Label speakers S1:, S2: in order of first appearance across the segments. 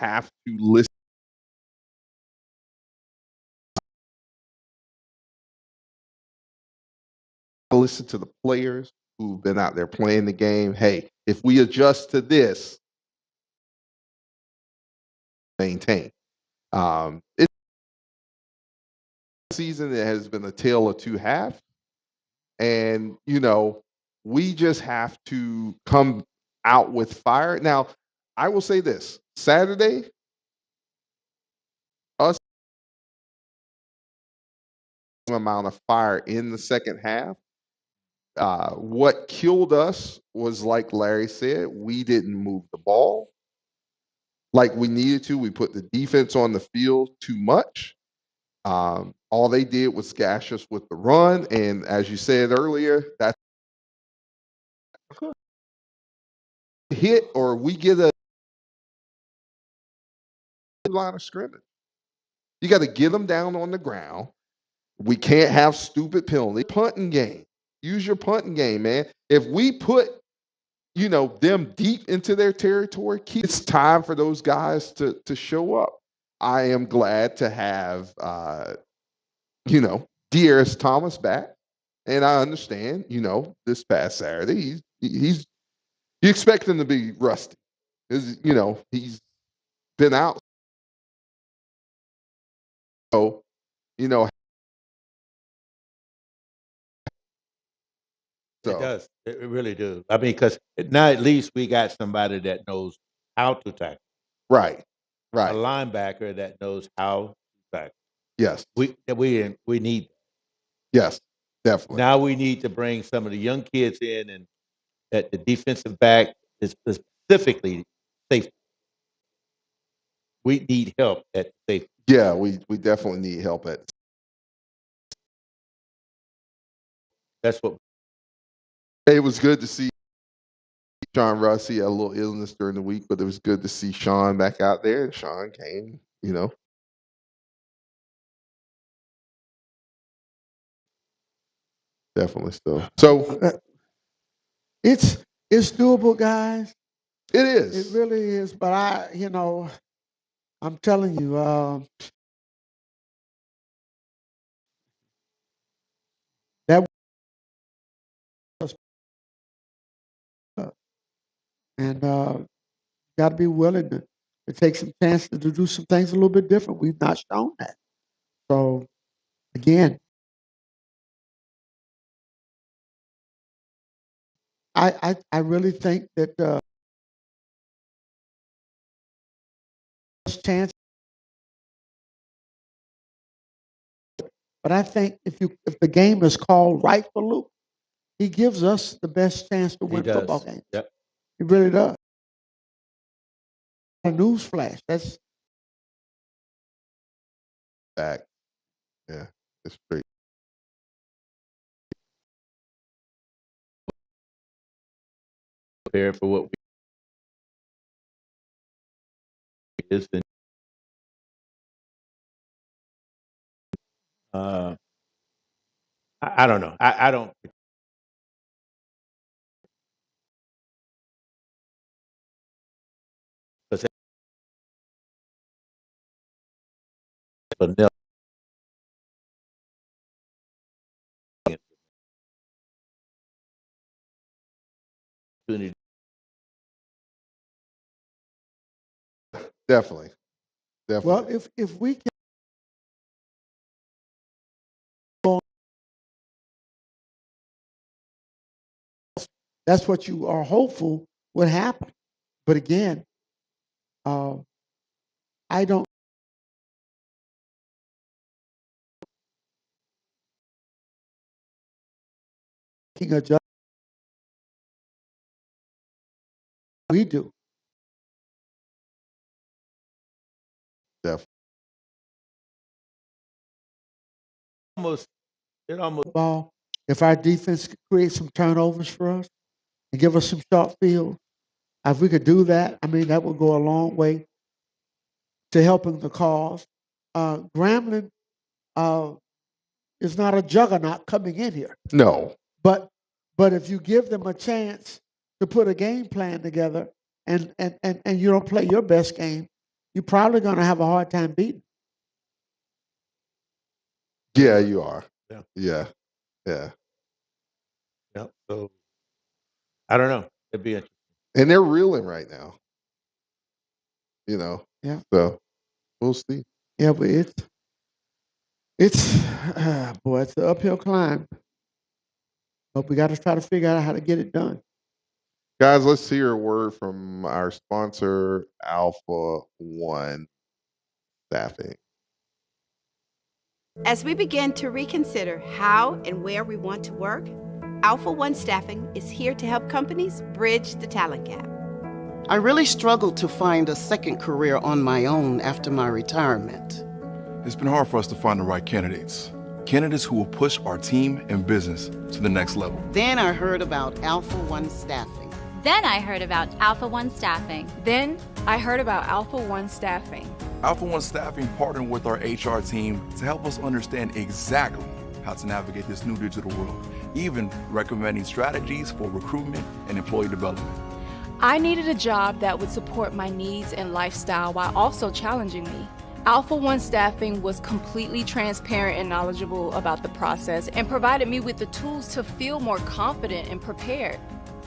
S1: have to listen to the players who've been out there playing the game. Hey, if we adjust to this, maintain. It's a season that has been a tale of two halves. And, we just have to come out with fire. Now, I will say this Saturday, us amount of fire in the second half. What killed us was, like Larry said, we didn't move the ball like we needed to. We put the defense on the field too much. All they did was gash us with the run. And as you said earlier, that's hit or we get a line of scrimmage. You got to get them down on the ground. We can't have stupid penalties. Punting game. Use your punting game, man. If we put, them deep into their territory, it's time for those guys to show up. I am glad to have, Dearest Thomas back. And I understand, this past Saturday, he's you expect him to be rusty. He's been out. So,
S2: It does. It really does. I mean, because now at least we got somebody that knows how to tackle.
S1: Right.
S2: A linebacker that knows how to tackle.
S1: Yes.
S2: We need.
S1: Yes, definitely.
S2: Now we need to bring some of the young kids in, and that the defensive back is specifically safety. We need help at safety.
S1: Yeah, we definitely need help at.
S2: That's what.
S1: It was good to see Sean Russ. He had a little illness during the week, but it was good to see Sean back out there. And Sean came, Definitely still. So
S3: it's doable, guys.
S1: It is.
S3: It really is. But I'm telling you, that and got to be willing to take some chances to do some things a little bit different. We've not shown that. So again, I really think that chance. But I think if the game is called right for Luke, he gives us the best chance to win football games.
S2: Yep.
S3: He really does. A news flash. That's
S1: back. Yeah, it's great.
S2: Prepared for what we is. I don't know. I don't.
S1: Definitely.
S3: well, if we can. That's what you are hopeful would happen. But again, I don't adjust. We do.
S1: Definitely.
S2: It almost
S3: Ball. If our defense could create some turnovers for us and give us some short field, if we could do that, I mean, that would go a long way to helping the cause. Grambling is not a juggernaut coming in here.
S1: No.
S3: But if you give them a chance to put a game plan together and you don't play your best game, you're probably going to have a hard time beating.
S1: Yeah, you are.
S2: Yeah.
S1: Yeah. Yeah.
S2: Yeah. So I don't know. It'd be interesting.
S1: And they're reeling right now. You know.
S3: Yeah.
S1: So we'll see.
S3: Yeah, but it's boy, it's an uphill climb. But we got to try to figure out how to get it done.
S1: Guys, let's hear a word from our sponsor, Alpha One Staffing.
S4: As we begin to reconsider how and where we want to work, Alpha One Staffing is here to help companies bridge the talent gap.
S5: I really struggled to find a second career on my own after my retirement.
S6: It's been hard for us to find the right candidates. Candidates who will push our team and business to the next level.
S5: Then I heard about Alpha One Staffing.
S7: Then I heard about Alpha One Staffing.
S8: Then I heard about Alpha One Staffing.
S6: Alpha One Staffing partnered with our HR team to help us understand exactly how to navigate this new digital world, even recommending strategies for recruitment and employee development.
S8: I needed a job that would support my needs and lifestyle while also challenging me. Alpha One Staffing was completely transparent and knowledgeable about the process and provided me with the tools to feel more confident and prepared.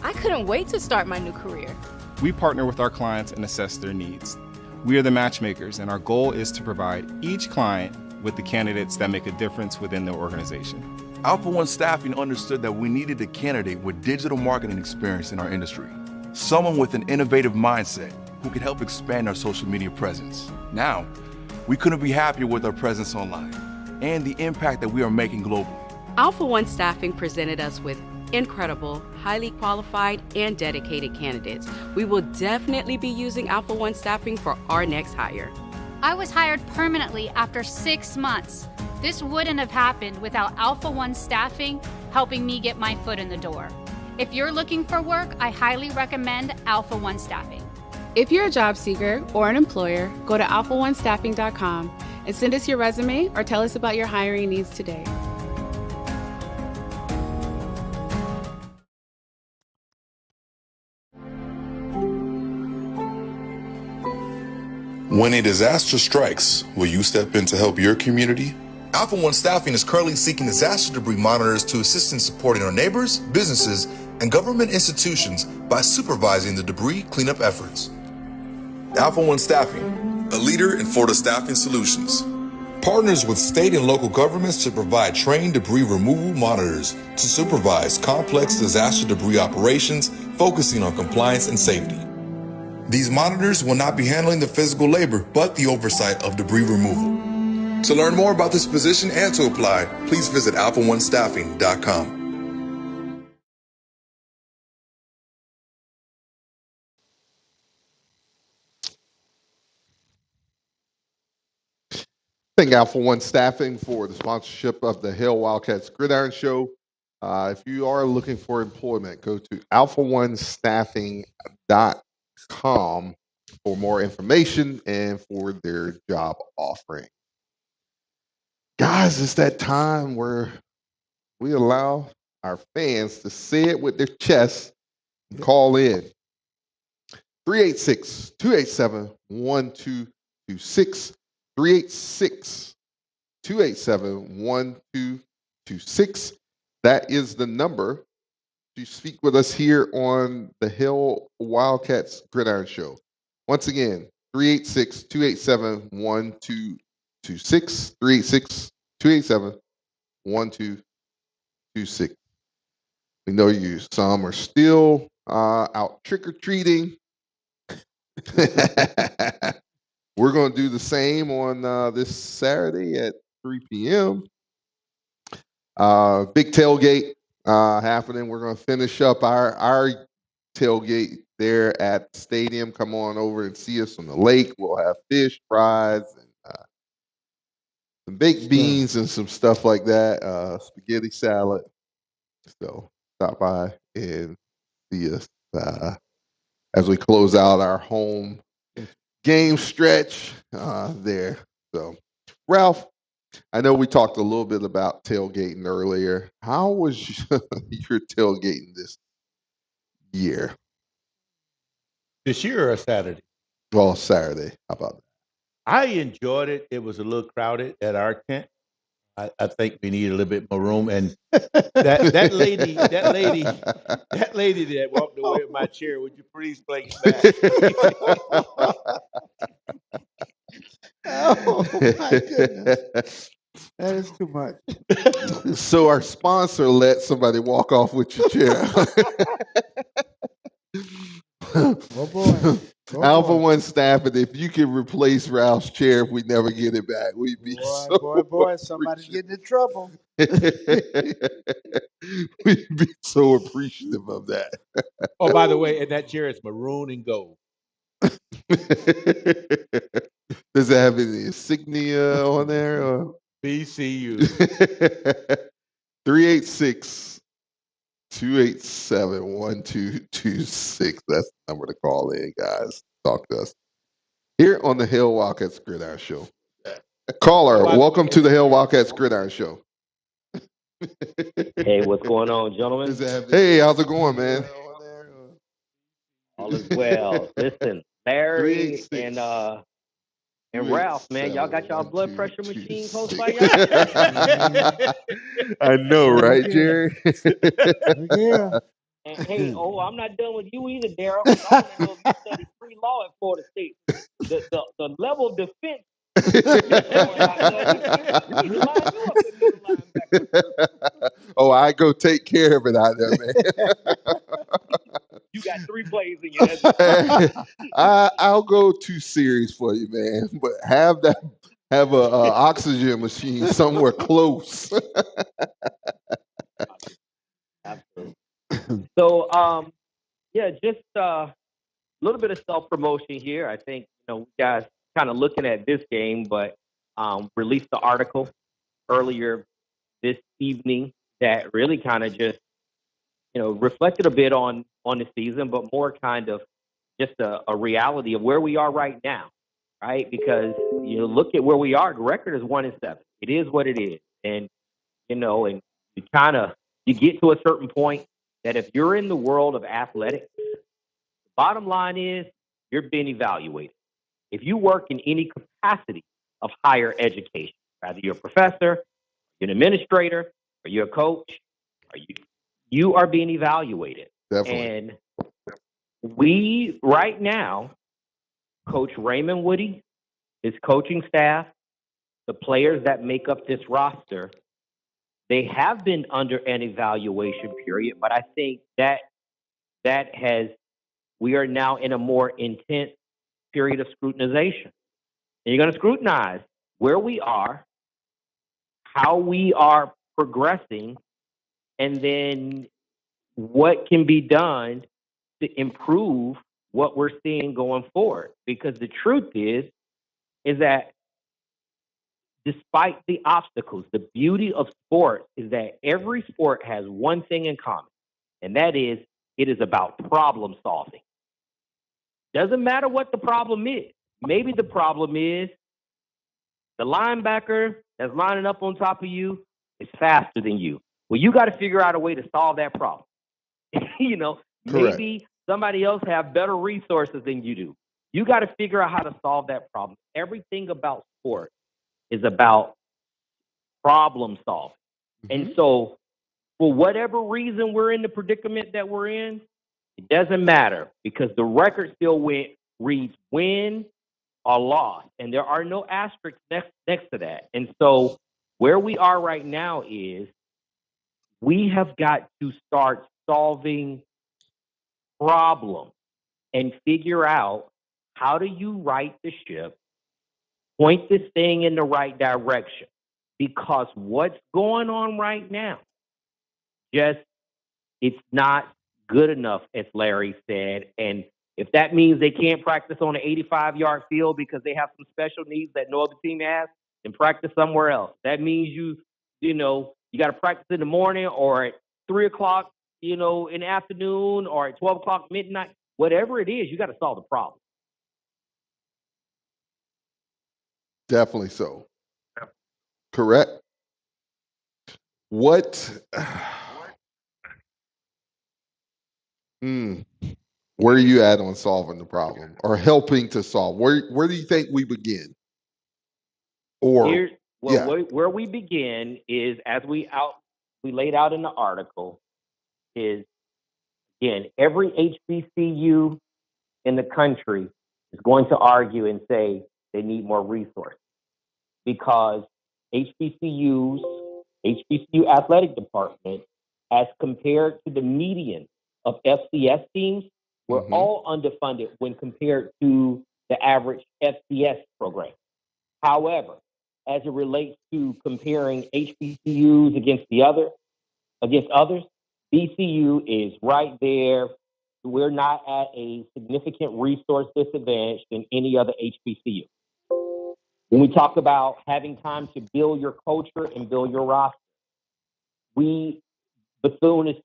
S8: I couldn't wait to start my new career.
S9: We partner with our clients and assess their needs. We are the matchmakers, and our goal is to provide each client with the candidates that make a difference within their organization.
S6: Alpha One Staffing understood that we needed a candidate with digital marketing experience in our industry, someone with an innovative mindset who could help expand our social media presence. Now, we couldn't be happier with our presence online and the impact that we are making globally.
S4: Alpha One Staffing presented us with incredible, highly qualified, and dedicated candidates. We will definitely be using Alpha One Staffing for our next hire.
S7: I was hired permanently after 6 months. This wouldn't have happened without Alpha One Staffing helping me get my foot in the door. If you're looking for work, I highly recommend Alpha One Staffing.
S8: If you're a job seeker or an employer, go to alphaonestaffing.com and send us your resume or tell us about your hiring needs today.
S10: When a disaster strikes, will you step in to help your community? Alpha One Staffing is currently seeking disaster debris monitors to assist in supporting our neighbors, businesses, and government institutions by supervising the debris cleanup efforts. Alpha One Staffing, a leader in Florida staffing solutions, partners with state and local governments to provide trained debris removal monitors to supervise complex disaster debris operations, focusing on compliance and safety. These monitors will not be handling the physical labor, but the oversight of debris removal. To learn more about this position and to apply, please visit alphaonestaffing.com.
S1: Thank Alpha One Staffing for the sponsorship of the Hail Wildcats Gridiron Show. If you are looking for employment, go to alphaonestaffing.com for more information and for their job offering. Guys, it's that time where we allow our fans to say it with their chests and call in. 386-287-1226. 386-287-1226. That is the number to speak with us here on the Hail Wildcats Gridiron Show. Once again, 386-287-1226. 386-287-1226. We know you. Some are still out trick-or-treating. We're going to do the same on this Saturday at 3 p.m. Big tailgate happening. We're going to finish up our tailgate there at the stadium. Come on over and see us on the lake. We'll have fish, fries, and some baked beans and some stuff like that. Spaghetti salad. So stop by and see us as we close out our home game stretch there. So, Ralph, I know we talked a little bit about tailgating earlier. How was your tailgating this year?
S2: This year or Saturday?
S1: Well, Saturday. How about that?
S2: I enjoyed it. It was a little crowded at our tent. I think we need a little bit more room. And that lady that walked away with my chair, would you please bring it back?
S3: Oh my goodness, that is too much.
S1: So our sponsor let somebody walk off with your chair.
S3: Oh boy. Oh,
S1: Alpha
S3: boy.
S1: One staff, and if you can replace Ralph's chair, if we never get it back, we'd be
S3: Boy, somebody's getting in trouble.
S1: We'd be so appreciative of that.
S2: Oh, by the way, and that chair is maroon and gold.
S1: Does it have any insignia on there? Or?
S2: BCU.
S1: 386-287-1226. That's the number to call in, guys. Talk to us here on the Hail Wildcats Gridiron Show. Caller, welcome to the Hail Wildcats Gridiron Show.
S11: Hey, what's going on, gentlemen?
S1: Hey, how's it going, man?
S11: All is well. Listen, Larry and Ralph, man, y'all got y'all blood pressure machine close by y'all?
S1: I know, right, Jerry?
S3: Yeah.
S11: And hey, I'm not done with you either, Daryl. I want to know if you studied free law at Florida State. The level of defense.
S1: Oh, I go take care of it out there, man.
S11: You got 3 plays in your head.
S1: I'll go 2 series for you, man. But have a oxygen machine somewhere close.
S11: Absolutely. So, yeah, just a little bit of self-promotion here. I think, you guys kind of looking at this game, but released the article earlier this evening that really kind of just, reflected a bit on the season, but more kind of just a reality of where we are right now, right? Because you look at where we are, the record is 1-7. It is what it is. And, and you get to a certain point that if you're in the world of athletics, the bottom line is you're being evaluated. If you work in any capacity of higher education, whether you're a professor, you're an administrator, or you're a coach, you are being evaluated.
S1: Definitely.
S11: And we, right now, Coach Raymond Woody, his coaching staff, the players that make up this roster, they have been under an evaluation period, but I think we are now in a more intense period of scrutinization. And you're going to scrutinize where we are, how we are progressing, and then what can be done to improve what we're seeing going forward. Because the truth is that despite the obstacles, the beauty of sports is that every sport has one thing in common, and that is it is about problem solving. Doesn't matter what the problem is. Maybe the problem is the linebacker that's lining up on top of you is faster than you. Well, you got to figure out a way to solve that problem. Maybe somebody else have better resources than you do. You got to figure out how to solve that problem. Everything about sport is about problem solving. Mm-hmm. And so for whatever reason we're in the predicament that we're in, it doesn't matter because the record still reads win or loss. And there are no asterisks next to that. And so where we are right now is we have got to start solving problems and figure out how do you right the ship, point this thing in the right direction. Because what's going on right now, it's not good enough, as Larry said. And if that means they can't practice on an 85-yard field because they have some special needs that no other team has, then practice somewhere else. That means you got to practice in the morning or at 3 o'clock, in the afternoon or at 12 o'clock midnight. Whatever it is, you got to solve the problem.
S1: Definitely so. Correct. Where are you at on solving the problem or helping to solve? Where do you think we begin? Or
S11: where we begin is, as we laid out in the article, is again, every HBCU in the country is going to argue and say they need more resources because HBCU athletic department, as compared to the median of FCS teams, we're all underfunded when compared to the average FCS program. However, as it relates to comparing HBCUs against others, BCU is right there. We're not at a significant resource disadvantage than any other HBCU. When we talk about having time to build your culture and build your roster, Bethune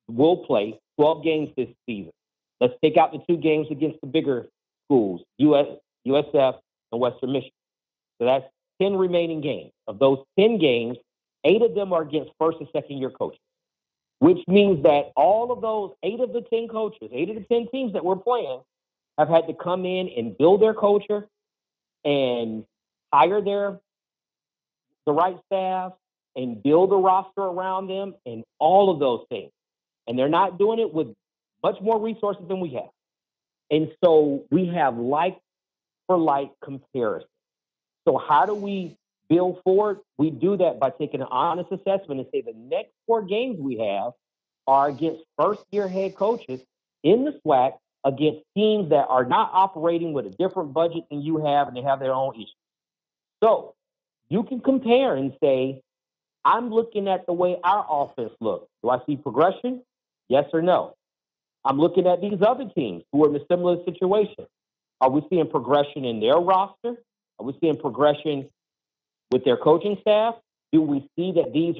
S11: will play 12 games this season. Let's take out the 2 games against the bigger schools, USF and Western Michigan. So that's 10 remaining games. Of those 10 games, 8 of them are against first and second year coaches, which means that all of those 8 of the 10 coaches, 8 of the 10 teams that we're playing have had to come in and build their culture and hire the right staff and build a roster around them and all of those things. And they're not doing it with much more resources than we have. And so we have like for like comparison. So how do we build forward? We do that by taking an honest assessment and say the next 4 games we have are against first-year head coaches in the SWAC against teams that are not operating with a different budget than you have, and they have their own issues. So you can compare and say, I'm looking at the way our offense looks. Do I see progression? Yes or no? I'm looking at these other teams who are in a similar situation. Are we seeing progression in their roster? Are we seeing progression with their coaching staff? Do we see that these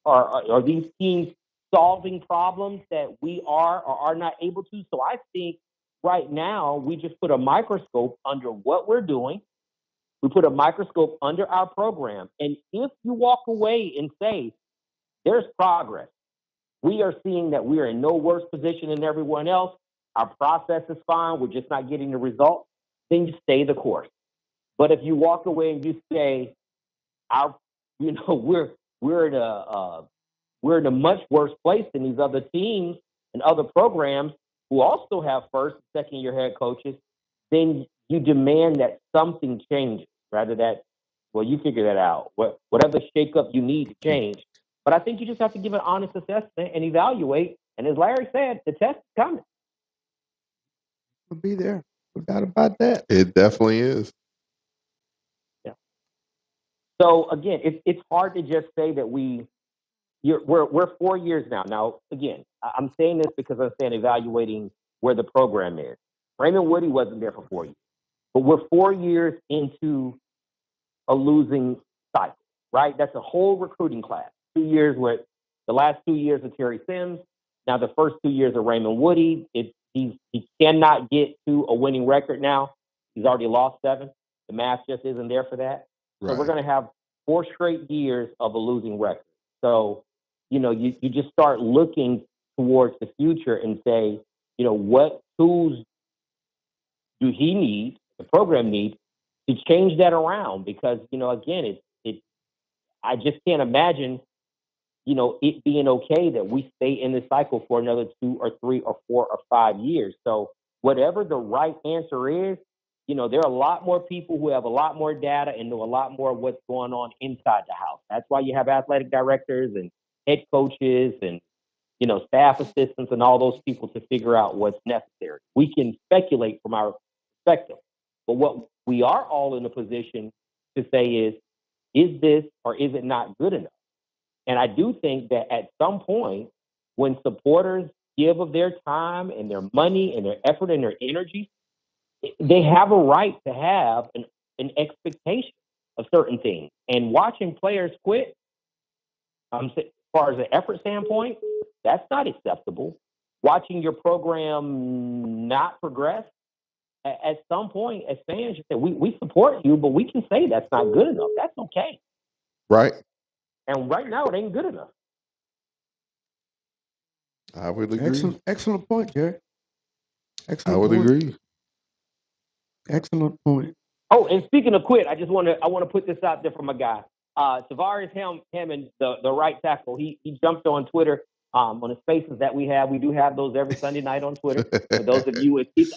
S11: are these teams solving problems that we are or are not able to? So I think right now we just put a microscope under what we're doing. We put a microscope under our program. And if you walk away and say, there's progress, we are seeing that we are in no worse position than everyone else, our process is fine, we're just not getting the results, then you stay the course. But if you walk away and you say, we're in a much worse place than these other teams and other programs who also have first and second year head coaches, then you demand that something changes rather that, well, you figure that out. Whatever shakeup you need to change. But I think you just have to give an honest assessment and evaluate. And as Larry said, the test is coming.
S3: We'll be there. No doubt about that.
S1: It definitely is.
S11: Yeah. So again, it's hard to just say that we're 4 years now. Now, again, I'm saying this because I'm saying evaluating where the program is. Raymond Woody wasn't there for 4 years, but we're 4 years into a losing cycle, right? That's a whole recruiting class. 2 years with the last 2 years of Terry Sims. Now the first 2 years of Raymond Woody. He cannot get to a winning record now. He's already lost 7. The math just isn't there for that. Right. So we're going to have 4 straight years of a losing record. So, you just start looking towards the future and say, what tools do he need, the program needs, to change that around? Because, again, I just can't imagine, it being okay that we stay in this cycle for another 2 or 3 or 4 or 5 years. So whatever the right answer is, there are a lot more people who have a lot more data and know a lot more of what's going on inside the house. That's why you have athletic directors and head coaches and, staff assistants and all those people to figure out what's necessary. We can speculate from our perspective, but what we are all in a position to say is this or is it not good enough? And I do think that at some point, when supporters give of their time and their money and their effort and their energy, they have a right to have an expectation of certain things. And watching players quit, as far as an effort standpoint, that's not acceptable. Watching your program not progress, at some point, as fans, you say, we support you, but we can say that's not good enough. That's okay.
S1: Right.
S11: And right now, it ain't good enough.
S1: I would agree.
S3: Excellent point, Jerry.
S1: I would agree.
S3: Excellent point.
S11: Oh, and speaking of quit, I want to put this out there for my guy. Tavares Hammond, the right tackle, he jumped on Twitter on the spaces that we have. We do have those every Sunday night on Twitter. For those of you, it's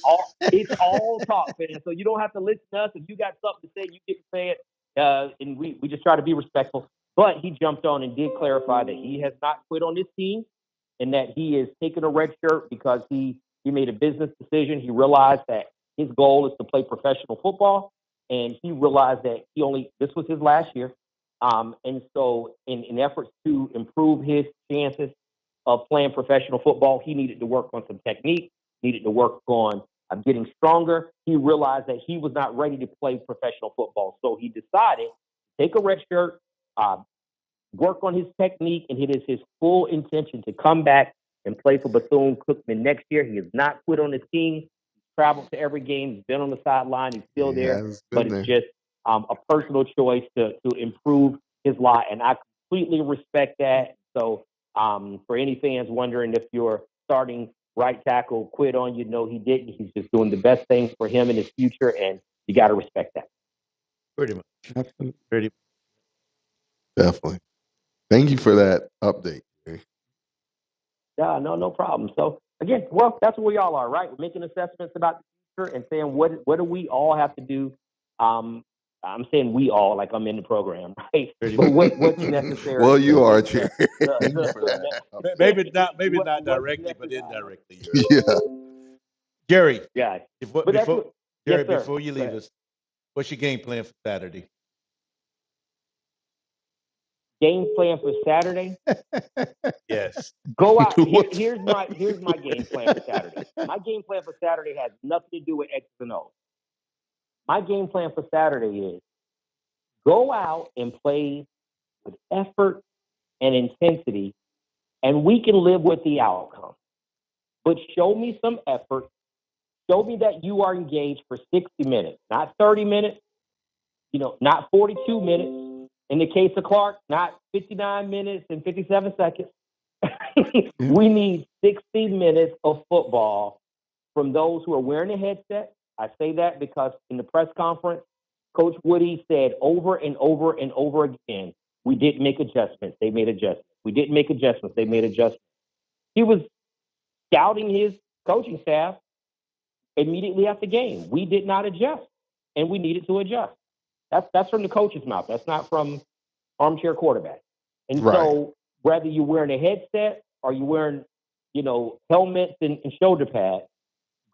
S11: all talk, man. So you don't have to listen to us. If you got something to say, you get to say it. And we just try to be respectful. But he jumped on and did clarify that he has not quit on this team and that he is taking a red shirt because he made a business decision. He realized that his goal is to play professional football. And he realized that this was his last year. And so in efforts to improve his chances of playing professional football, he needed to work on some technique, needed to work on getting stronger. He realized that he was not ready to play professional football. So he decided to take a red shirt, work on his technique, and it is his full intention to come back and play for Bethune-Cookman next year. He has not quit on his team. Traveled to every game. He's been on the sideline. He's still there, but it's just a personal choice to improve his lot, and I completely respect that. So, for any fans wondering if your starting right tackle quit on you, no, he didn't. He's just doing the best thing for him and his future, and you got to respect that.
S2: Pretty much.
S3: Absolutely.
S2: Pretty much.
S1: Definitely. Thank you for that update.
S11: Yeah, no problem. So again, well, that's what we all are, right? We're making assessments about the future and saying what do we all have to do. I'm saying we all, like I'm in the program, right? But what's necessary?
S1: Well, you are,
S11: Jerry.
S1: Thank you for that.
S2: Maybe not directly, but indirectly.
S1: Yeah.
S2: Jerry.
S11: Yeah.
S2: Before you leave us, what's your game plan for Saturday?
S11: Game plan for Saturday?
S2: Yes.
S11: Go out. Here's my game plan for Saturday. My game plan for Saturday has nothing to do with X's and O's. My game plan for Saturday is go out and play with effort and intensity, and we can live with the outcome. But show me some effort. Show me that you are engaged for 60 minutes, not 30 minutes, not 42 minutes. In the case of Clark, not 59 minutes and 57 seconds. We need 60 minutes of football from those who are wearing a headset. I say that because in the press conference, Coach Woody said over and over and over again, we didn't make adjustments. They made adjustments. We didn't make adjustments. They made adjustments. He was scouting his coaching staff immediately after the game. We did not adjust, and we needed to adjust. That's from the coach's mouth. That's not from armchair quarterback. And so whether you're wearing a headset or you're wearing, helmets and shoulder pads,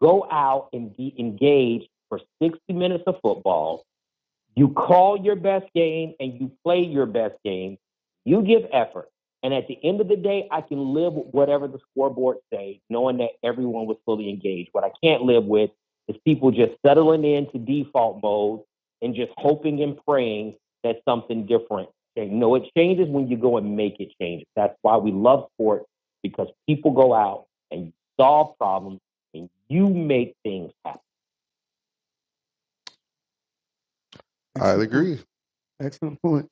S11: go out and be engaged for 60 minutes of football. You call your best game and you play your best game. You give effort. And at the end of the day, I can live with whatever the scoreboard says, knowing that everyone was fully engaged. What I can't live with is people just settling into default mode and just hoping and praying that something different. No, it changes when you go and make it change. That's why we love sports, because people go out and you solve problems and you make things happen.
S1: I agree.
S3: Excellent point.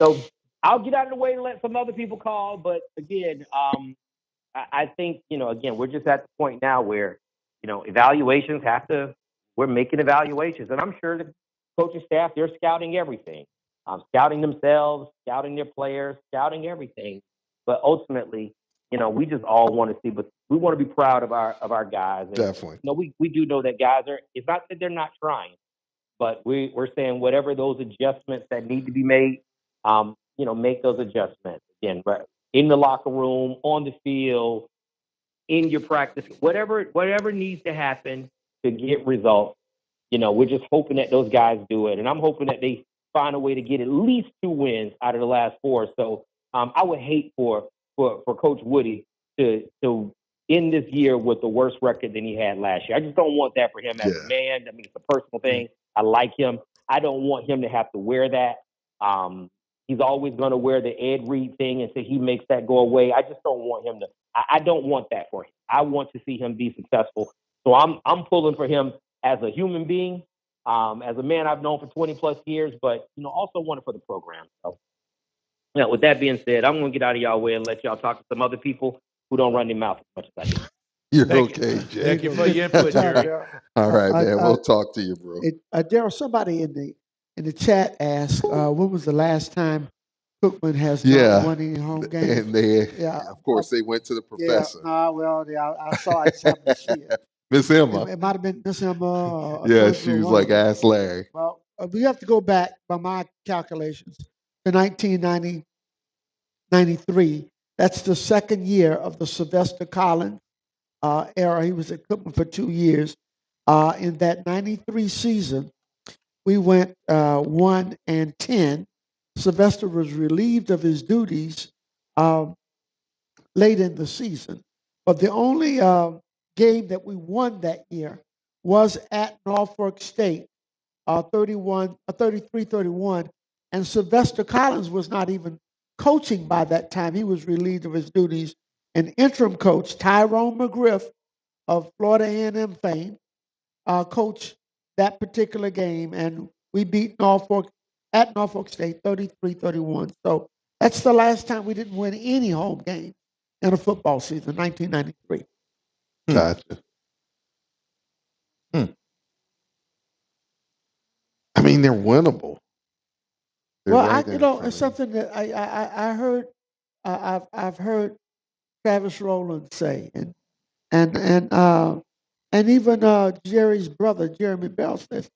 S11: So I'll get out of the way and let some other people call. But again, I think, again, we're just at the point now where, evaluations we're making evaluations. And I'm sure the coaching staff, they're scouting everything. Scouting themselves, scouting their players, scouting everything. But ultimately, we just all want to see, but we want to be proud of our guys. And,
S1: definitely.
S11: We do know that guys it's not that they're not trying, but we're saying whatever those adjustments that need to be made, make those adjustments. Again, in the locker room, on the field, in your practice, whatever needs to happen to get results. We're just hoping that those guys do it. And I'm hoping that they find a way to get at least 2 wins out of the last 4. So I would hate for Coach Woody to end this year with a worse record than he had last year. I just don't want that for him as a man. I mean, it's a personal thing. I like him. I don't want him to have to wear that. He's always going to wear the Ed Reed thing until he makes that go away. I just don't want him to. I don't want that for him. I want to see him be successful. So I'm pulling for him as a human being, as a man I've known for 20 plus years, but also want it for the program. So, with that being said, I'm going to get out of y'all way and let y'all talk to some other people who don't run their mouth as much as I do.
S1: You're
S2: Thank
S1: okay,
S2: you.
S1: Jay.
S2: Thank you for your input, Jerry.
S1: All right, man. We'll talk to you, bro.
S3: Daryl, somebody in the chat asked, when was the last time Cookman has not won any home games?
S1: And they,
S3: Yeah,
S1: of course, they went to the professor.
S3: I saw. I just happened to see it.
S1: Miss Emma.
S3: It might have been Miss Emma.
S1: Yeah, she was like, ask Larry.
S3: Well, we have to go back by my calculations to 1990, 93. That's the second year of the Sylvester Collins era. He was at Cookman for 2 years. In that 93 season, we went 1-10. Sylvester was relieved of his duties late in the season. But the only game that we won that year was at Norfolk State, 33-31. And Sylvester Collins was not even coaching by that time. He was relieved of his duties. An interim coach, Tyrone McGriff of Florida A&M fame, coached that particular game, and we beat Norfolk at Norfolk State 33-31. So that's the last time we didn't win any home game in a football season, 1993.
S1: Gotcha. I mean, they're winnable.
S3: It's something that I heard. I've heard Travis Rowland say, and even Jerry's brother, Jeremy Bell, says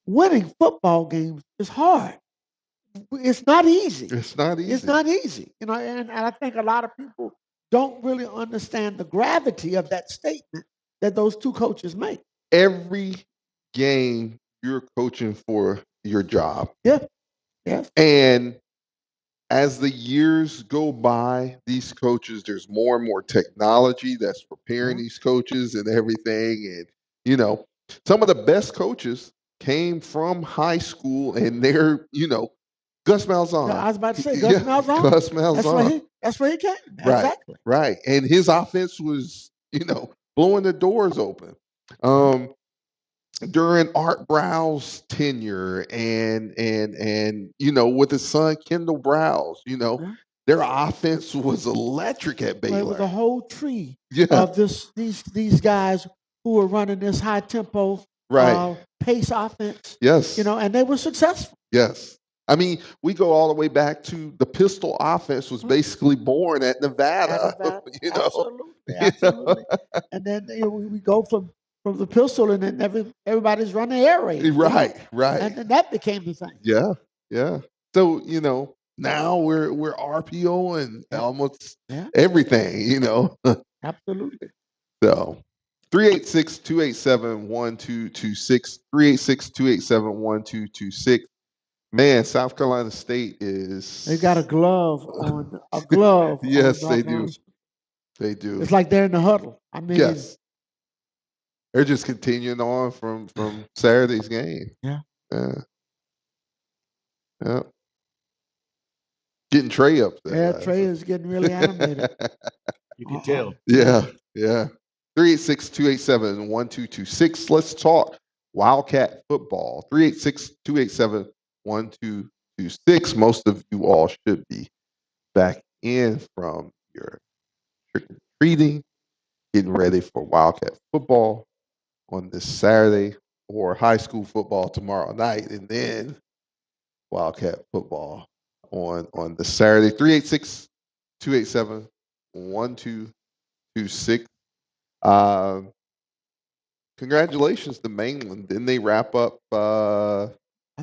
S3: winning football games is hard. It's not easy.
S1: It's not easy.
S3: It's not easy. And I think a lot of people don't really understand the gravity of that statement that those two coaches make.
S1: Every game you're coaching for your job.
S3: Yeah. Yes.
S1: And as the years go by, these coaches, there's more and more technology that's preparing these coaches and everything. And, some of the best coaches came from high school, and they're, Gus Malzahn.
S3: I was about to say Gus Malzahn.
S1: Gus Malzahn.
S3: That's where he came.
S1: Right.
S3: Exactly.
S1: Right. And his offense was, blowing the doors open. During Art Brow's tenure and with his son Kendall Browse, their offense was electric at Baylor.
S3: It was a whole tree
S1: Yeah.
S3: of these guys who were running this high tempo pace offense.
S1: Yes.
S3: And they were successful.
S1: Yes. I mean, we go all the way back to the pistol offense was basically born at Nevada.
S3: Absolutely. And then we go from the pistol, and then everybody's running air raid.
S1: Right.
S3: And then that became the thing.
S1: Yeah. So, now we're RPO and almost everything,
S3: Absolutely.
S1: So 386-287-1226, 386-287-1226. Man, South Carolina State is.
S3: They got a glove on a glove.
S1: Yes,
S3: on
S1: they do. They do.
S3: It's like they're in the huddle. I mean,
S1: yes. They're just continuing on from Saturday's game.
S3: Yeah.
S1: Yeah. Getting Trey up there.
S3: Yeah, Trey is getting really animated.
S2: You can tell.
S1: Yeah. 386-287-1226. Let's talk Wildcat football. 386-287-1226. Most of you all should be back in from your trick-or-treating, getting ready for Wildcat football on this Saturday, or high school football tomorrow night, and then Wildcat football on the Saturday. 386-287-1226. Congratulations to Mainland. Didn't they wrap up
S3: I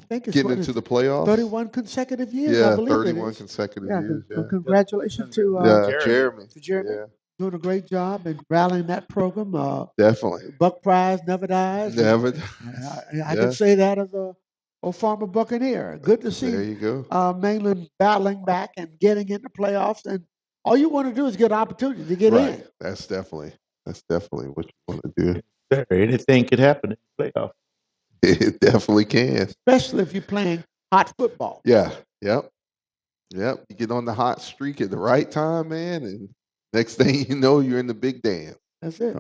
S3: think it's
S1: getting into the playoffs?
S3: 31 consecutive years.
S1: Yeah,
S3: I believe
S1: 31 consecutive years.
S3: So congratulations to
S1: Jeremy.
S3: Yeah. Doing a great job and rallying that program.
S1: Definitely.
S3: Buck Prize never dies.
S1: Never.
S3: I can say that as a former Buccaneer. Good to see.
S1: There you go.
S3: Mainland battling back and getting into playoffs, and all you want to do is get an opportunity to get in.
S1: That's definitely what you want to do.
S2: Anything could happen in the playoffs.
S1: It definitely can.
S3: Especially if you're playing hot football.
S1: Yeah. Yep. You get on the hot streak at the right time, man, and next thing you know, you're in the big dance.
S3: That's it.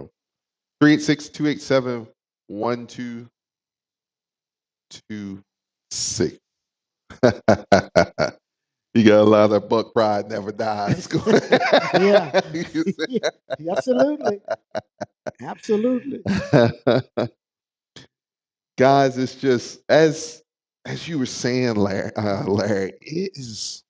S1: 386-287-1226. You got a lot of buck pride never dies.
S3: Yeah. Absolutely. Absolutely.
S1: Guys, it's just as you were saying, Larry, it is,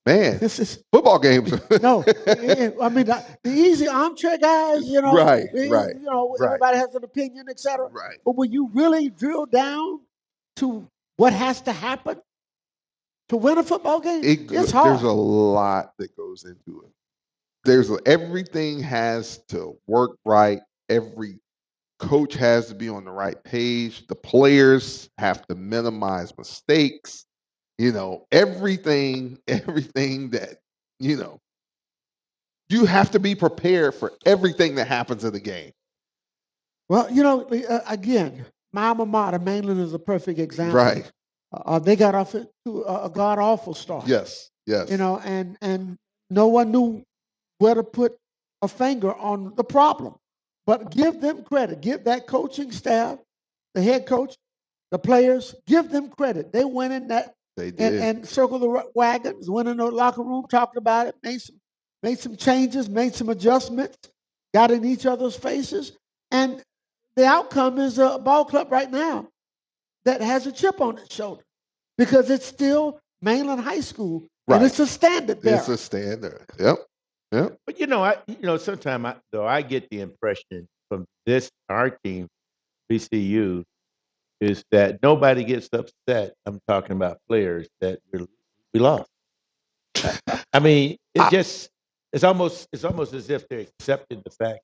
S1: man,
S3: This is
S1: football games.
S3: no. I mean, the easy armchair guys,
S1: Right,
S3: they-
S1: right, right.
S3: everybody has an opinion, etc.
S1: Right.
S3: But when you really drill down to what has to happen to win a football game, it's hard.
S1: There's a lot that goes into it. Everything has to work right. Every coach has to be on the right page. The players have to minimize mistakes. Everything that, you have to be prepared for everything that happens in the game.
S3: Well, again, my alma mater, Mainland, is a perfect example.
S1: Right.
S3: They got off to a god awful start.
S1: Yes. Yes.
S3: And no one knew where to put a finger on the problem. But give them credit. Give that coaching staff, the head coach, the players, give them credit. They went in that
S1: They did.
S3: and circled the wagons, went in the locker room, talked about it, made some changes, made some adjustments, got in each other's faces, and the outcome is a ball club right now that has a chip on its shoulder because it's still Mainland High School, and it's a standard there.
S1: It's a standard. Yep. Yep.
S2: But sometimes I get the impression from our team, BCU, is that nobody gets upset. I'm talking about players that we lost. I mean, it's almost as if they accepted the fact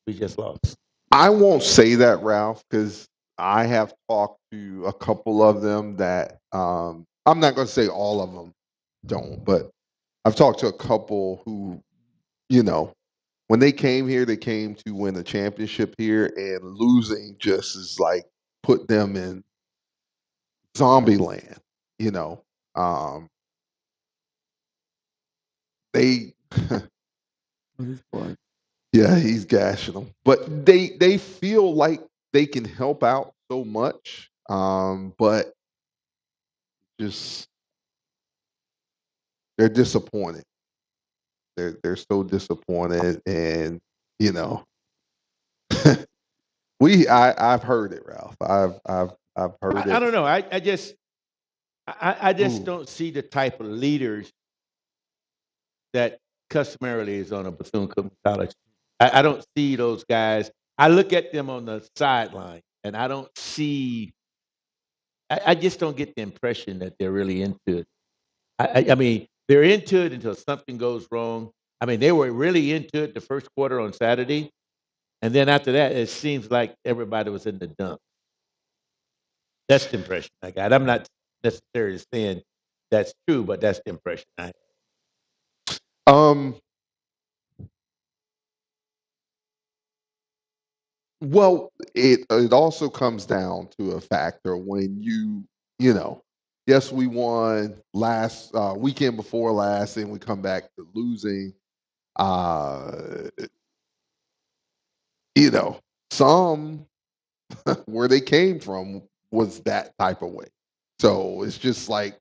S2: we just lost.
S1: I won't say that, Ralph, because I have talked to a couple of them that I'm not going to say all of them don't, but I've talked to a couple who, when they came here, they came to win a championship here, and losing just is like put them in zombie land. They yeah, he's gashing them, but they feel like they can help out so much, but just they're disappointed. They're so disappointed, and I've heard it, Ralph. I've heard it.
S2: I don't know. I just don't see the type of leaders that customarily is on a Bethune-Cookman College. I don't see those guys. I look at them on the sideline, and I don't see. I just don't get the impression that they're really into it. I mean, they're into it until something goes wrong. I mean, they were really into it the first quarter on Saturday, and then after that, it seems like everybody was in the dump. That's the impression I got. I'm not necessarily saying that's true, but that's the impression I have.
S1: Well, it also comes down to a factor when yes, we won last weekend before last, and we come back to losing. Some where they came from was that type of way. So it's just like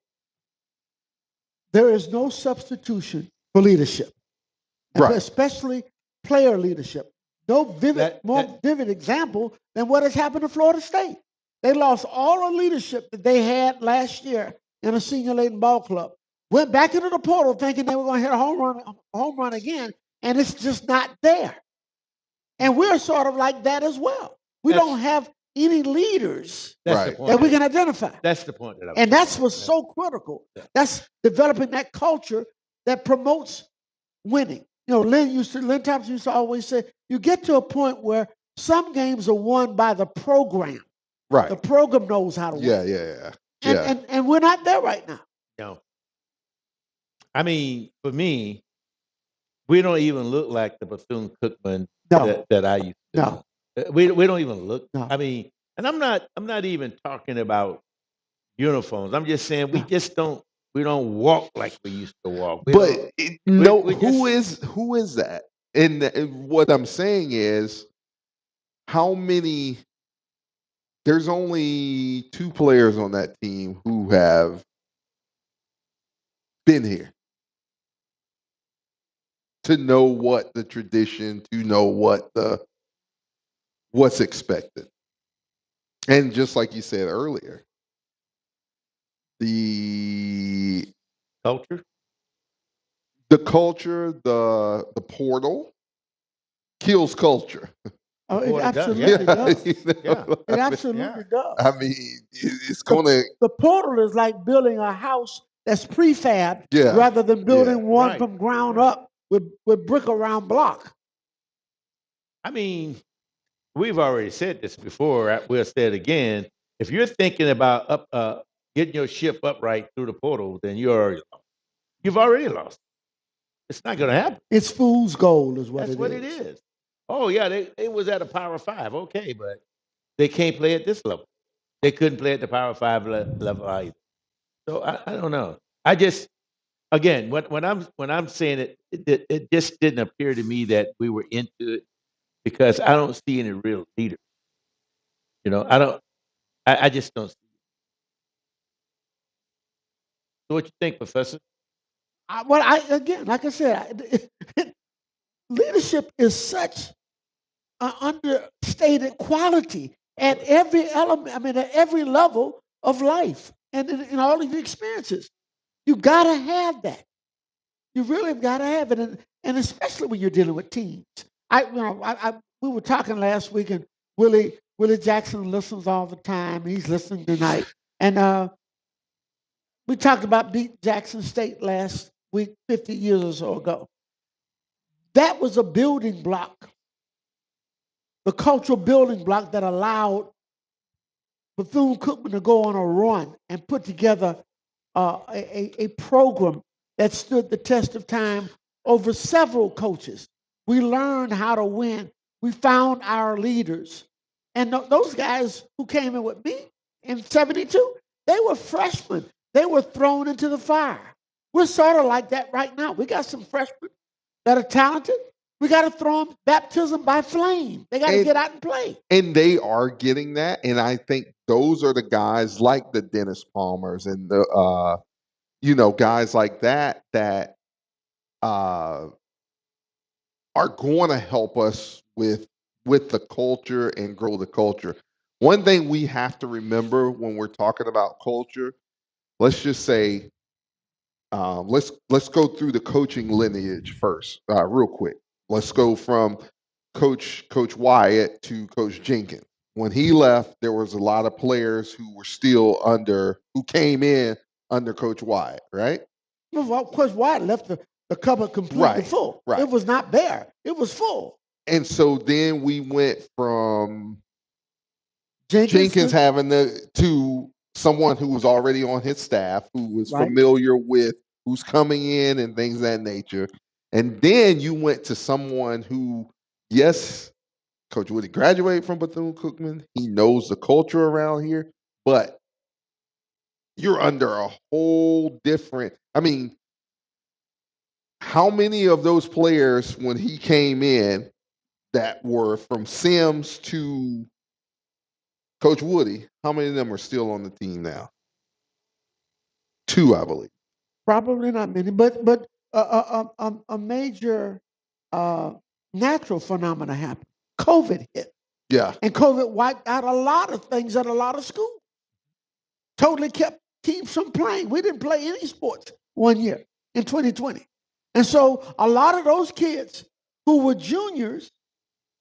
S3: there is no substitution for leadership,
S1: right.
S3: Especially player leadership. No more vivid example than what has happened to Florida State. They lost all the leadership that they had last year in a senior laden ball club. Went back into the portal thinking they were going to hit a home run again, and it's just not there. And we're sort of like that as well. We don't have any leaders that we can identify.
S2: That's the point.
S3: And that's what's so critical. That's developing that culture that promotes winning. Lynn Thompson used to always say, you get to a point where some games are won by the program.
S1: Right.
S3: The program knows how to win.
S1: Yeah.
S3: And we're not there right now.
S2: No. I mean, for me, we don't even look like the Bethune-Cookman that I used to.
S3: No.
S2: We don't even look.
S3: No.
S2: I mean, and I'm not even talking about uniforms. I'm just saying we don't walk like we used to walk.
S1: Who is that? And what I'm saying is, how many? There's only 2 players on that team who have been here, to know what the tradition, to know what's expected. And just like you said earlier, the
S2: Culture?
S1: culture, the portal kills culture.
S3: Oh, it
S2: Boy, it does,
S3: absolutely
S2: yeah.
S3: does.
S1: You know?
S2: Yeah.
S3: It absolutely does.
S1: I mean, it's gonna,
S3: The portal is like building a house that's prefabbed
S1: yeah,
S3: rather than building one
S2: Right.
S3: from ground up with brick around block.
S2: I mean, we've already said this before. We'll say it again. If you're thinking about getting your ship upright through the portal, then you've already lost. It's not going to happen.
S3: It's fool's gold, is what
S2: That's
S3: it
S2: what
S3: is.
S2: it is. Oh yeah, they was at a Power 5, okay, but they can't play at this level. They couldn't play at the Power 5 level either. So I don't know. I just again when I'm saying it just didn't appear to me that we were into it because I don't see any real leaders. You know, I just don't see it. So what you think, Professor?
S3: Like I said, leadership is such an understated quality at every element. I mean, at every level of life and in all of your experiences. You gotta have that. You really got to have it, and especially when you're dealing with teams. We were talking last week, and Willie Jackson listens all the time. He's listening tonight, and we talked about beat Jackson State last week, 50 years or so ago. That was a building block, the cultural building block that allowed Bethune-Cookman to go on a run and put together a program that stood the test of time over several coaches. We learned how to win. We found our leaders. And those guys who came in with me in 72, they were freshmen. They were thrown into the fire. We're sort of like that right now. We got some freshmen that are talented. We got to throw them baptism by flame. They got to get out and play.
S1: And they are getting that. And I think those are the guys like the Dennis Palmers and the guys like that are going to help us with the culture and grow the culture. One thing we have to remember when we're talking about culture, let's just say, let's go through the coaching lineage first, real quick. Let's go from Coach Wyatt to Coach Jenkins. When he left, there was a lot of players who came in under Coach Wyatt, right?
S3: Well, Coach Wyatt left the cupboard completely full.
S1: Right.
S3: It was not bare. It was full.
S1: And so then we went from Jenkins having to someone who was already on his staff, who was familiar with who's coming in and things of that nature. And then you went to someone who, yes, Coach Woody graduated from Bethune-Cookman. He knows the culture around here, but you're under a whole different, I mean, how many of those players when he came in that were from Sims to Coach Woody, how many of them are still on the team now? 2, I believe.
S3: Probably not many, but a major natural phenomena happened. COVID hit.
S1: Yeah.
S3: And COVID wiped out a lot of things at a lot of schools. Totally kept teams from playing. We didn't play any sports one year in 2020. And so a lot of those kids who were juniors,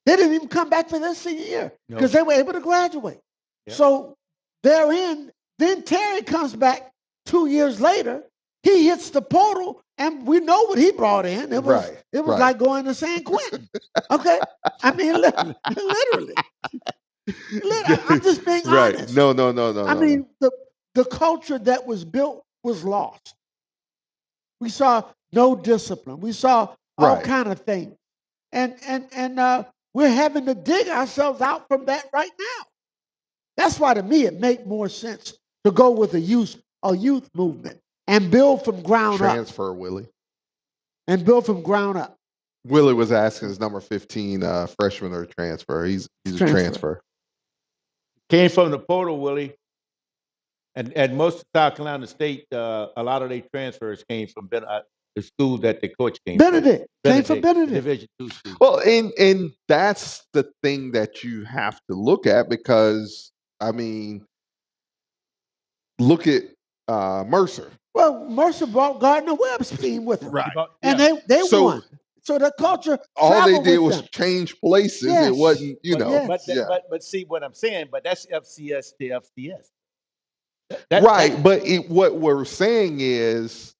S3: they didn't even come back for their senior year because they were able to graduate. Yep. So therein, then Terry comes back 2 years later. He hits the portal, and we know what he brought in. It was like going to San Quentin. Okay? I mean, literally. I'm just being honest.
S1: No.
S3: I mean, the culture that was built was lost. We saw no discipline. We saw all kind of things. And we're having to dig ourselves out from that right now. That's why, to me, it made more sense to go with a youth movement and build from ground up.
S1: Transfer, Willie.
S3: And build from ground up.
S1: Willie was asking his number 15 freshman or transfer. He's a transfer.
S2: Came from the portal, Willie. And most of South Carolina State, a lot of their transfers came from the school that the coach came
S3: Benedict.
S2: from.
S3: Came from Benedict.
S2: Division II school.
S1: Well, and that's the thing that you have to look at because, I mean, look at Mercer.
S3: Well, Mercer brought Gardner-Webb's team with them.
S1: Right.
S3: And they won. So the culture
S1: all they did
S3: with
S1: was
S3: them.
S1: change places.
S3: Yes.
S1: It wasn't, you know.
S2: But see what I'm saying, but that's FCS to FCS.
S1: But what we're saying is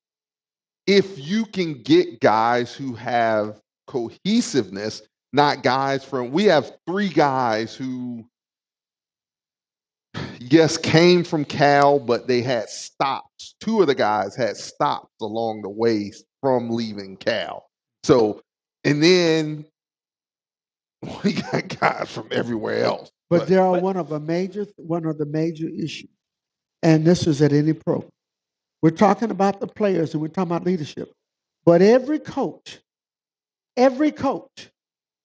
S1: if you can get guys who have cohesiveness, not guys from, we have 3 guys who, yes, came from Cal, but they had stops. 2 of the guys had stops along the way from leaving Cal. So, and then we got guys from everywhere else.
S3: But there are one of the major issues, and this is at any program. We're talking about the players and we're talking about leadership. But every coach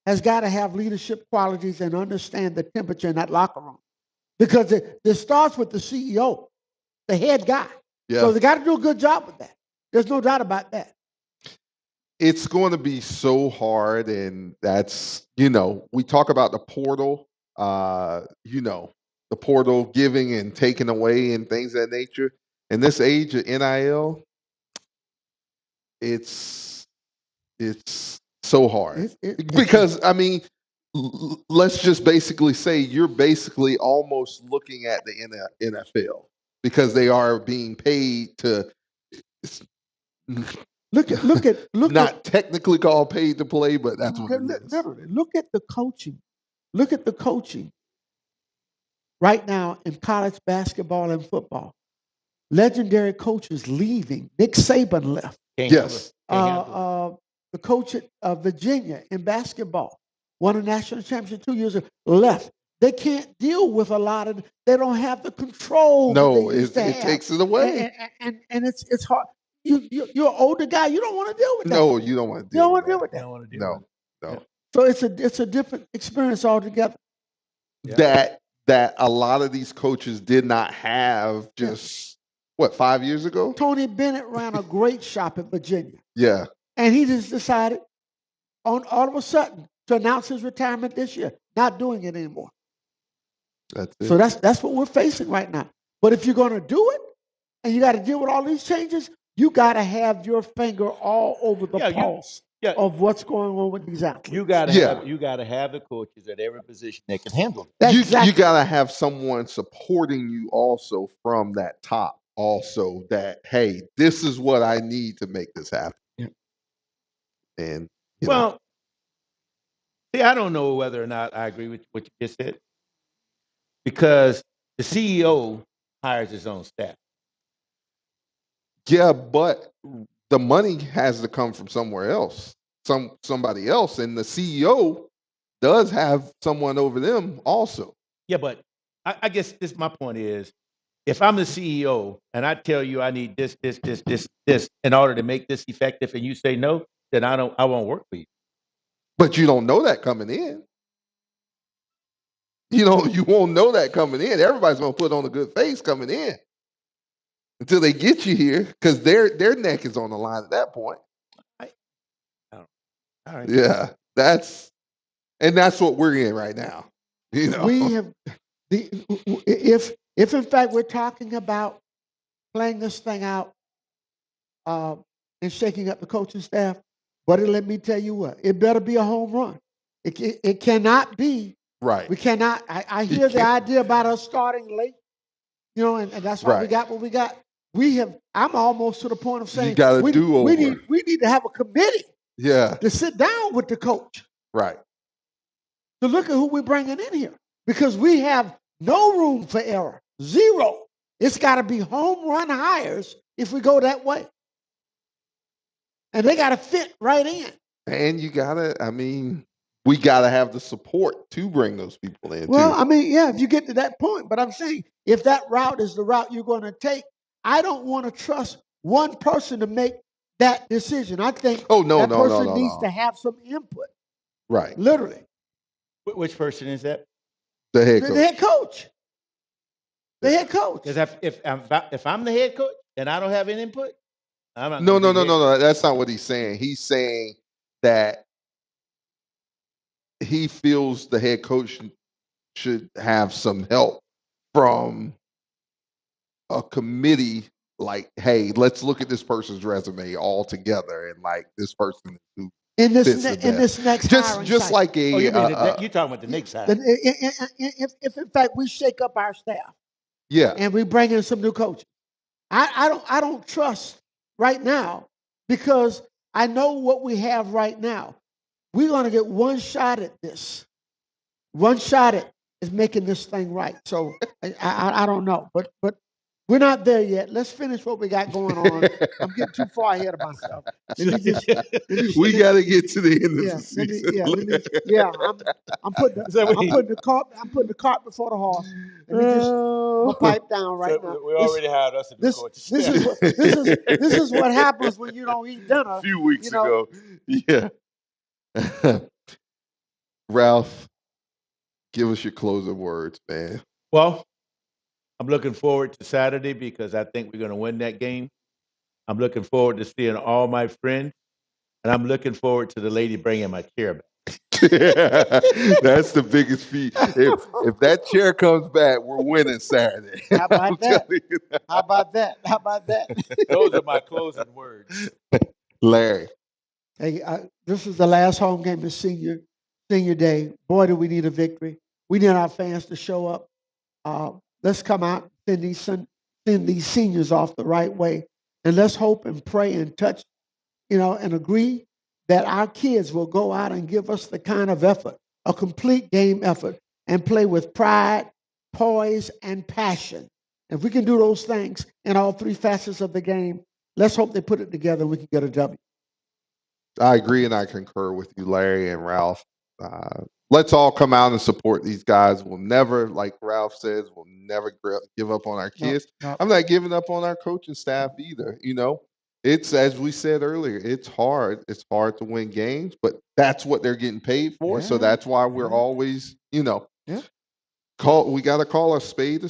S3: has got to have leadership qualities and understand the temperature in that locker room. Because it starts with the CEO, the head guy.
S1: Yeah.
S3: So they got to do a good job with that. There's no doubt about that.
S1: It's going to be so hard, and that's, we talk about the portal, the portal giving and taking away and things of that nature. In this age of NIL, it's so hard. Because, I mean, let's just basically say you're basically almost looking at the NFL because they are being paid to not technically called paid to play, but that's what it is.
S3: Literally, look at the coaching. Look at the coaching right now in college basketball and football. Legendary coaches leaving. Nick Saban left.
S1: Yes.
S3: The coach at Virginia in basketball won a national championship 2 years ago, left. They can't deal with a lot of. They don't have the control.
S1: No, it takes it away,
S3: and it's hard. You're an older guy. You don't want to deal with that.
S1: No, you don't want to deal.
S3: You don't want to deal with that.
S1: No.
S3: So it's a different experience altogether.
S1: Yeah. That a lot of these coaches did not have just 5 years ago.
S3: Tony Bennett ran a great shop in Virginia.
S1: Yeah.
S3: And he just decided all of a sudden to announce his retirement this year, not doing it anymore.
S1: That's it.
S3: So that's what we're facing right now. But if you're going to do it and you got to deal with all these changes, you got to have your finger all over the pulse of what's going on with these athletes.
S2: You got to have the coaches at every position that can handle it.
S1: You got to have someone supporting you also from that top. Also, that hey, this is what I need to make this happen.
S3: Yeah.
S1: And
S2: see, I don't know whether or not I agree with what you just said, because the CEO hires his own staff.
S1: Yeah, but the money has to come from somewhere else, somebody else, and the CEO does have someone over them also.
S2: Yeah, but I guess my point is, if I'm the CEO and I tell you I need this in order to make this effective, and you say no, then I won't work for you.
S1: But you don't know that coming in. You won't know that coming in. Everybody's going to put on a good face coming in until they get you here, because their neck is on the line at that point.
S2: All right.
S1: Yeah, that's what we're in right now.
S3: We have if in fact we're talking about playing this thing out and shaking up the coaching staff, buddy, let me tell you what, it better be a home run. It cannot be.
S1: Right.
S3: We cannot. I hear the idea about us starting late, and that's why we got what we got. I'm almost to the point of saying
S1: you got to do over.
S3: We need to have a committee.
S1: Yeah.
S3: To sit down with the coach.
S1: Right.
S3: To look at who we're bringing in here, because we have no room for error. Zero. It's got to be home run hires if we go that way. And they got to fit right in.
S1: And we got to have the support to bring those people in.
S3: Well,
S1: too.
S3: if you get to that point. But I'm saying if that route is the route you're going to take, I don't want to trust one person to make that decision. I think that person needs to have some input.
S1: Right.
S3: Literally.
S2: Which person is that?
S1: The head coach.
S3: The head coach. The head coach.
S2: Because if I'm the head coach and I don't have any input, I'm not.
S1: No. That's not what he's saying. He's saying that he feels the head coach should have some help from a committee. Like, hey, let's look at this person's resume all together, and like this person who
S3: in this
S1: fits the best.
S3: next
S1: just
S3: hiring
S1: just
S3: cycle.
S1: like a
S2: You talking about the Knicks side?
S3: If in fact we shake up our staff,
S1: yeah,
S3: and we bring in some new coaches, I don't trust right now because I know what we have right now. We're going to get one shot at this. One shot at is making this thing right. So I don't know, but we're not there yet. Let's finish what we got going on. I'm getting too far ahead of myself.
S1: We got to get to the end of the season.
S3: I'm putting the cart before the horse. Let me just I'm gonna pipe down right now.
S2: We already have us.
S3: This is what happens when you don't eat dinner.
S1: A few weeks ago, yeah. Ralph, give us your closing words, man.
S2: Well, I'm looking forward to Saturday because I think we're going to win that game. I'm looking forward to seeing all my friends, and I'm looking forward to the lady bringing my chair back.
S1: That's the biggest feat. If that chair comes back, we're winning Saturday.
S3: How about that?
S2: Those are my closing words.
S1: Larry.
S3: Hey, this is the last home game of senior day. Boy, do we need a victory. We need our fans to show up. Let's come out and send these seniors off the right way. And let's hope and pray and touch, and agree that our kids will go out and give us the kind of effort, a complete game effort, and play with pride, poise, and passion. If we can do those things in all three facets of the game, let's hope they put it together and we can get a W.
S1: I agree and I concur with you, Larry and Ralph. Let's all come out and support these guys. We'll never, like Ralph says, we'll never give up on our kids.
S3: No.
S1: I'm not giving up on our coaching staff either. It's, as we said earlier, it's hard. It's hard to win games, but that's what they're getting paid for.
S3: Yeah.
S1: So that's why we're always, we got to call a spade.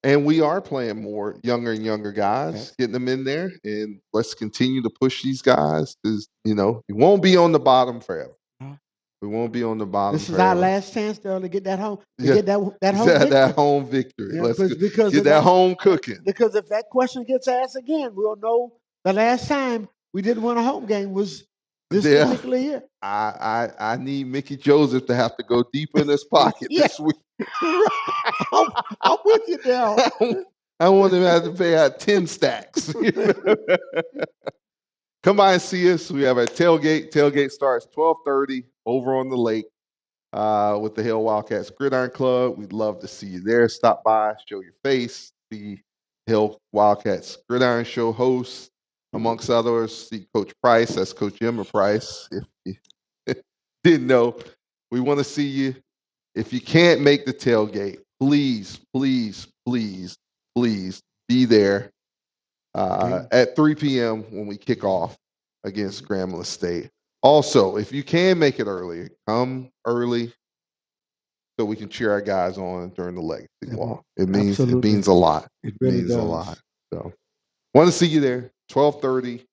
S1: And we are playing more younger and younger guys, getting them in there, and let's continue to push these guys. Because you won't be on the bottom forever. We won't be on the bottom.
S3: This is our last chance, to get that home.
S1: Get
S3: that home victory.
S1: That home victory.
S3: Yeah,
S1: Let's
S3: because
S1: get that home cooking.
S3: Because if that question gets asked again, we'll know the last time we didn't win a home game was this particular year.
S1: I need Mickey Joseph to have to go deep in his pocket this week.
S3: I'm with you now.
S1: I want him to have to pay out 10 stacks. Come by and see us. We have a tailgate. Tailgate starts 12:30 over on the lake with the Hail Wildcats Gridiron Club. We'd love to see you there. Stop by, show your face, see Hail Wildcats Gridiron Show hosts, amongst others. See Coach Price. That's Coach Emma Price. If you didn't know, we want to see you. If you can't make the tailgate, please be there at 3 p.m. when we kick off against Grambling State. Also, if you can make it early, come early so we can cheer our guys on during the legacy walk. It means a lot. It really means a lot. So, want to see you there. 12:30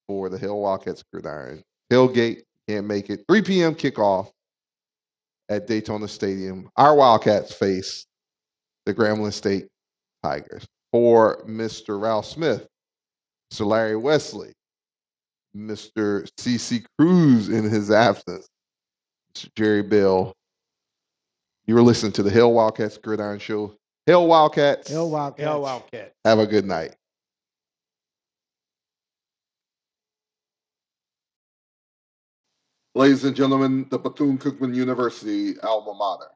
S1: for the Hail Wildcats Gridiron tailgate. Can't make it. 3 p.m. kickoff at Daytona Stadium. Our Wildcats face the Grambling State Tigers. For Mr. Ralph Smith, Mr. Larry Wesley, Mr. CC Cruse in his absence, Mr. Jerry Bell, you were listening to the Hail Wildcats Gridiron Show. Hail Wildcats.
S3: Hail Wildcats.
S2: Hail Wildcats.
S1: Have a good night. Ladies and gentlemen, the Bethune-Cookman University alma mater.